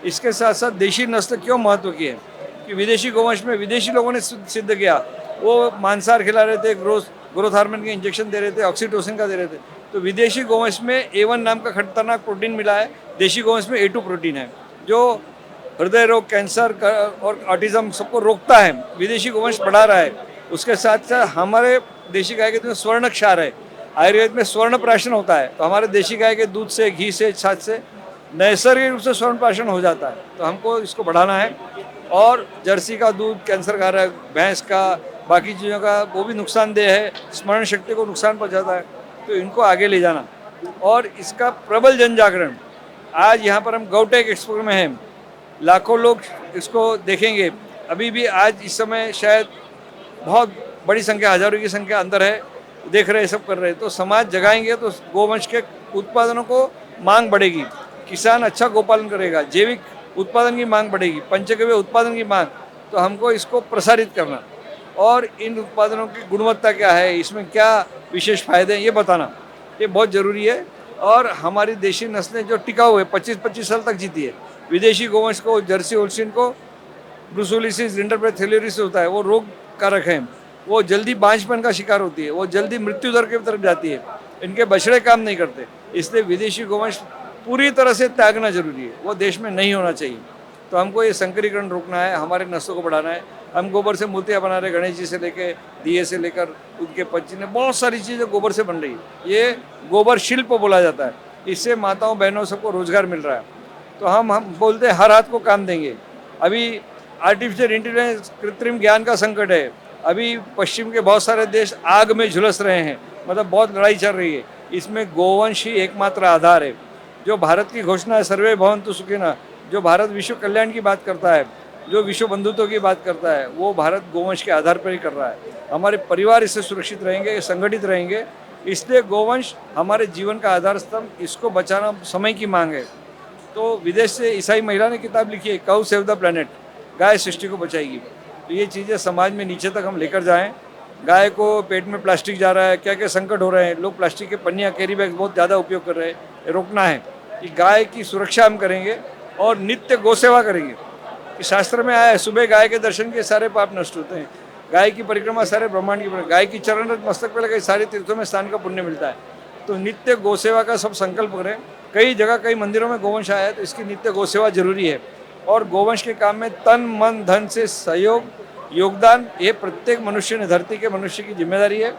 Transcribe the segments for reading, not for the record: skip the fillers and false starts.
इसके साथ साथ देशी नस्ल क्यों महत्व की है कि विदेशी गोवंश में विदेशी लोगों ने सिद्ध किया, वो मांसाहार खिला रहे थे, ग्रोथ हार्मोन के इंजेक्शन दे रहे थे, ऑक्सीटोसिन का दे रहे थे। तो विदेशी गोवंश में A1 नाम का खतरनाक प्रोटीन मिला है, देशी गोवंश में A2 प्रोटीन है जो हृदय रोग, कैंसर और ऑटिज्म सबको रोकता है। विदेशी गोवंश बढ़ा रहा है। उसके साथ साथ हमारे देशी गाय के दूध में स्वर्ण क्षार है, आयुर्वेद में स्वर्ण प्राशन होता है, तो हमारे देशी गाय के दूध से, घी से, छाछ से नैसर्गिक रूप से स्वर्ण प्राशन हो जाता है। तो हमको इसको बढ़ाना है। और जर्सी का दूध कैंसर कारक, भैंस का, बाकी चीज़ों का वो भी नुकसानदेह है, स्मरण शक्ति को नुकसान पहुंचाता है। तो इनको आगे ले जाना और इसका प्रबल जन जागरण। आज यहाँ पर हम गौटेक एक्सपो में हैं, लाखों लोग इसको देखेंगे। अभी भी आज इस समय शायद बहुत बड़ी संख्या, हजारों की संख्या अंदर है, देख रहे, सब कर रहे हैं। तो समाज जगाएंगे तो गोवंश के उत्पादनों को मांग बढ़ेगी, किसान अच्छा गोपालन करेगा, जैविक उत्पादन की मांग बढ़ेगी, पंचगव्य उत्पादन की मांग। तो हमको इसको प्रसारित करना और इन उत्पादनों की गुणवत्ता क्या है, इसमें क्या विशेष फायदे हैं, ये बताना, ये बहुत ज़रूरी है। और हमारी देशी नस्लें जो टिकाऊ है, 25-25 साल तक जीती है। विदेशी गोवंश को, जर्सी होल्स्टीन को ब्रुसोलिसिस, रिंडरबर्ग थैलेरियोसिस होता है, वो रोग कारक है, वो जल्दी बांझपन का शिकार होती है, वो जल्दी मृत्यु दर की तरफ जाती है, इनके बछड़े काम नहीं करते। इसलिए विदेशी गोवंश पूरी तरह से त्यागना जरूरी है, वो देश में नहीं होना चाहिए। तो हमको ये संकरीकरण रोकना है, हमारे नस्लों को बढ़ाना है। हम गोबर से मूर्तियाँ बना रहे, गणेश जी से लेकर दिए से लेकर उनके पच्चीने, बहुत सारी चीज़ें गोबर से बन रही है। ये गोबर शिल्प बोला जाता है, इससे माताओं बहनों सबको रोजगार मिल रहा है। तो हम बोलते हैं हर हाथ को काम देंगे। अभी आर्टिफिशियल इंटेलिजेंस, कृत्रिम ज्ञान का संकट है। अभी पश्चिम के बहुत सारे देश आग में झुलस रहे हैं, मतलब बहुत लड़ाई चल रही है। इसमें गोवंश ही एकमात्र आधार है। जो भारत की घोषणा है, सर्वे भवन्तु सुखिनः, जो भारत विश्व कल्याण की बात करता है, जो विश्व बंधुत्व की बात करता है, वो भारत गोवंश के आधार पर ही कर रहा है। हमारे परिवार इससे सुरक्षित रहेंगे, संगठित रहेंगे। इसलिए गोवंश हमारे जीवन का आधार स्तंभ, इसको बचाना समय की मांग है। तो विदेश से ईसाई महिला ने किताब लिखी है, काउ सेव द प्लेनेट, गाय सृष्टि को बचाएगी। तो ये चीज़ें समाज में नीचे तक हम लेकर जाएं। गाय को पेट में प्लास्टिक जा रहा है, क्या क्या संकट हो रहे हैं, लोग प्लास्टिक के पन्नियाँ, कैरी बैग बहुत ज़्यादा उपयोग कर रहे हैं, रोकना है। कि गाय की सुरक्षा हम करेंगे और नित्य गौसेवा करेंगे। कि शास्त्र में आया है, सुबह गाय के दर्शन के सारे पाप नष्ट होते हैं, गाय की परिक्रमा सारे ब्रह्मांड की परिक्रमा, गाय की चरण रज मस्तक पर लगे सारे तीर्थों में स्नान का पुण्य मिलता है। तो नित्य गौसेवा का सब संकल्प करें। कई जगह, कई मंदिरों में गोवंश आया है, तो इसकी नित्य गौसेवा जरूरी है। और गोवंश के काम में तन मन धन से सहयोग, योगदान, ये प्रत्येक मनुष्य ने, धरती के मनुष्य की जिम्मेदारी है।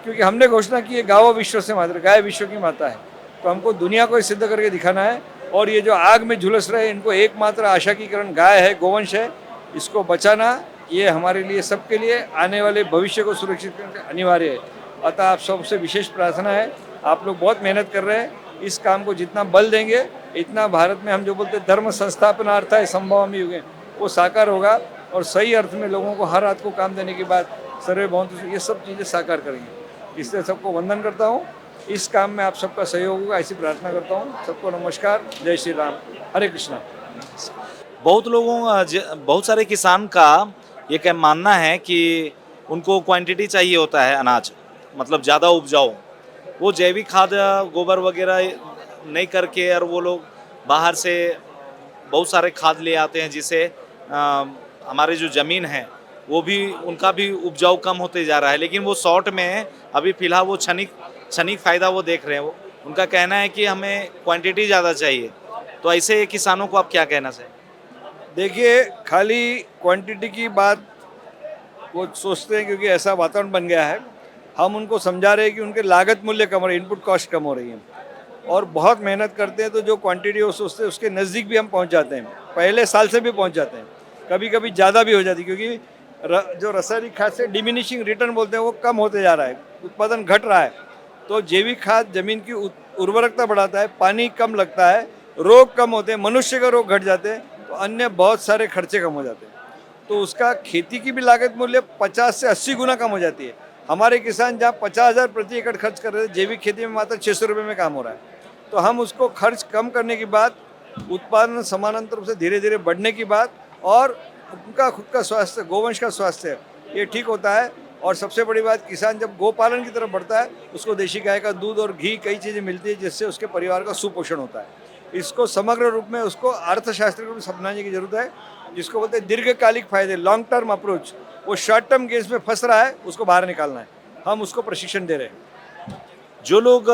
क्योंकि हमने घोषणा की है, गावो विश्व से मातृ, गाय विश्व की माता है। तो हमको दुनिया को सिद्ध करके दिखाना है। और ये जो आग में झुलस रहे, इनको एकमात्र आशा की किरण गाय है, गोवंश है, इसको बचाना ये हमारे लिए, सबके लिए आने वाले भविष्य को सुरक्षित करना अनिवार्य है। अतः आप सबसे विशेष प्रार्थना है, आप लोग बहुत मेहनत कर रहे हैं, इस काम को जितना बल देंगे, इतना भारत में हम जो बोलते हैं धर्म संस्थापनार्थाय संभवम युगे, वो साकार होगा। और सही अर्थ में लोगों को हर हाथ को काम देने की बात, सर्वे भवन्तु, ये सब चीज़ें साकार करेंगे। इसलिए सबको वंदन करता हूँ। इस काम में आप सबका सहयोग होगा, ऐसी प्रार्थना करता हूँ। सबको नमस्कार, जय श्री राम, हरे कृष्णा। बहुत सारे किसान का ये क्या मानना है कि उनको क्वांटिटी चाहिए होता है अनाज, मतलब ज़्यादा उपजाऊ। वो जैविक खाद, गोबर वगैरह नहीं करके, और वो लोग बाहर से बहुत सारे खाद ले आते हैं, जिससे हमारी जो ज़मीन है वो भी, उनका भी उपजाऊ कम होते जा रहा है। लेकिन वो शॉर्ट में अभी फ़िलहाल वो क्षणिक फ़ायदा वो देख रहे हैं। वो उनका कहना है कि हमें क्वांटिटी ज़्यादा चाहिए। तो ऐसे किसानों को आप क्या कहना चाहिए? देखिए, खाली क्वांटिटी की बात वो सोचते हैं, क्योंकि ऐसा वातावरण बन गया है। हम उनको समझा रहे हैं कि उनके लागत मूल्य कम हो रही है, इनपुट कॉस्ट कम हो रही है, और बहुत मेहनत करते हैं। तो जो क्वांटिटी वो सोचते हैं, उसके नज़दीक भी हम पहुंच जाते हैं, पहले साल से भी पहुंच जाते हैं, कभी कभी ज़्यादा भी हो जाती है। क्योंकि जो रासायनिक खाद से डिमिनिशिंग रिटर्न बोलते हैं, वो कम होते जा रहा है, उत्पादन घट रहा है। तो जैविक खाद जमीन की उर्वरकता बढ़ाता है, पानी कम लगता है, रोग कम होते हैं, मनुष्य का रोग घट जाते हैं, तो अन्य बहुत सारे खर्चे कम हो जाते हैं। तो उसका खेती की भी लागत मूल्य 50 से 80 गुना कम हो जाती है। हमारे किसान जहाँ 50,000 प्रति एकड़ खर्च कर रहे थे, जैविक खेती में मात्र 600 रुपये में काम हो रहा है। तो हम उसको खर्च कम करने की बात, उत्पादन समानांतर रूप से धीरे धीरे बढ़ने की बात, और उनका खुद का स्वास्थ्य, गोवंश का स्वास्थ्य, ये ठीक होता है। और सबसे बड़ी बात, किसान जब गोपालन की तरफ बढ़ता है, उसको देशी गाय का दूध और घी, कई चीज़ें मिलती है, जिससे उसके परिवार का सुपोषण होता है। इसको समग्र रूप में उसको अर्थशास्त्र को भी समझने की जरूरत है, जिसको बोलते हैं दीर्घकालिक फायदे, लॉन्ग टर्म अप्रोच। वो शॉर्ट टर्म गेम्स में फंस रहा है, उसको बाहर निकालना है, हम उसको प्रशिक्षण दे रहे हैं। जो लोग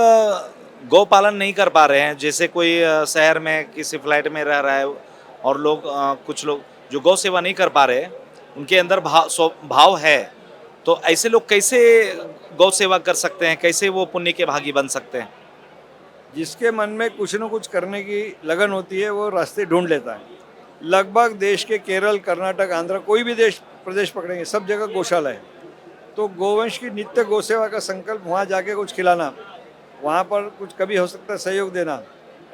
गौ पालन नहीं कर पा रहे हैं, जैसे कोई शहर में किसी फ्लैट में रह रहा है और कुछ लोग जो गौ सेवा नहीं कर पा रहे, उनके अंदर भाव है, तो ऐसे लोग कैसे गौ सेवा कर सकते हैं, कैसे वो पुण्य के भागी बन सकते हैं? जिसके मन में कुछ न कुछ करने की लगन होती है, वो रास्ते ढूंढ लेता है। लगभग देश के केरल, कर्नाटक, आंध्र, कोई भी प्रदेश पकड़ेंगे, सब जगह गौशाला है। तो गोवंश की नित्य गौसेवा का संकल्प, वहाँ जाके कुछ खिलाना, वहाँ पर कुछ कभी हो सकता है सहयोग देना,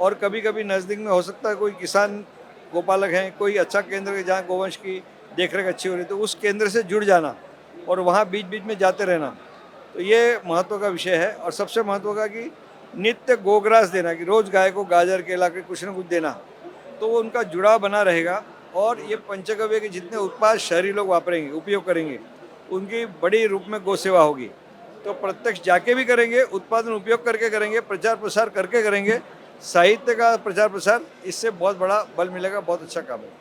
और कभी कभी नज़दीक में हो सकता है कोई किसान गोपालक हैं, कोई अच्छा केंद्र है जहाँ गोवंश की देखरेख अच्छी हो रही, तो उस केंद्र से जुड़ जाना और वहाँ बीच बीच में जाते रहना। तो ये महत्व का विषय है। और सबसे महत्व का कि नित्य गोग्रास देना, कि रोज़ गाय को गाजर, केला के कुछ न कुछ देना, तो वो उनका जुड़ाव बना रहेगा। और ये पंचगव्य के जितने उत्पाद शहरी लोग वापरेंगे, उपयोग करेंगे, उनकी बड़ी रूप में गौ सेवा होगी। तो प्रत्यक्ष जाके भी करेंगे, उत्पादन उपयोग करके करेंगे, प्रचार प्रसार करके करेंगे, साहित्य का प्रचार प्रसार, इससे बहुत बड़ा बल मिलेगा। बहुत अच्छा काम है।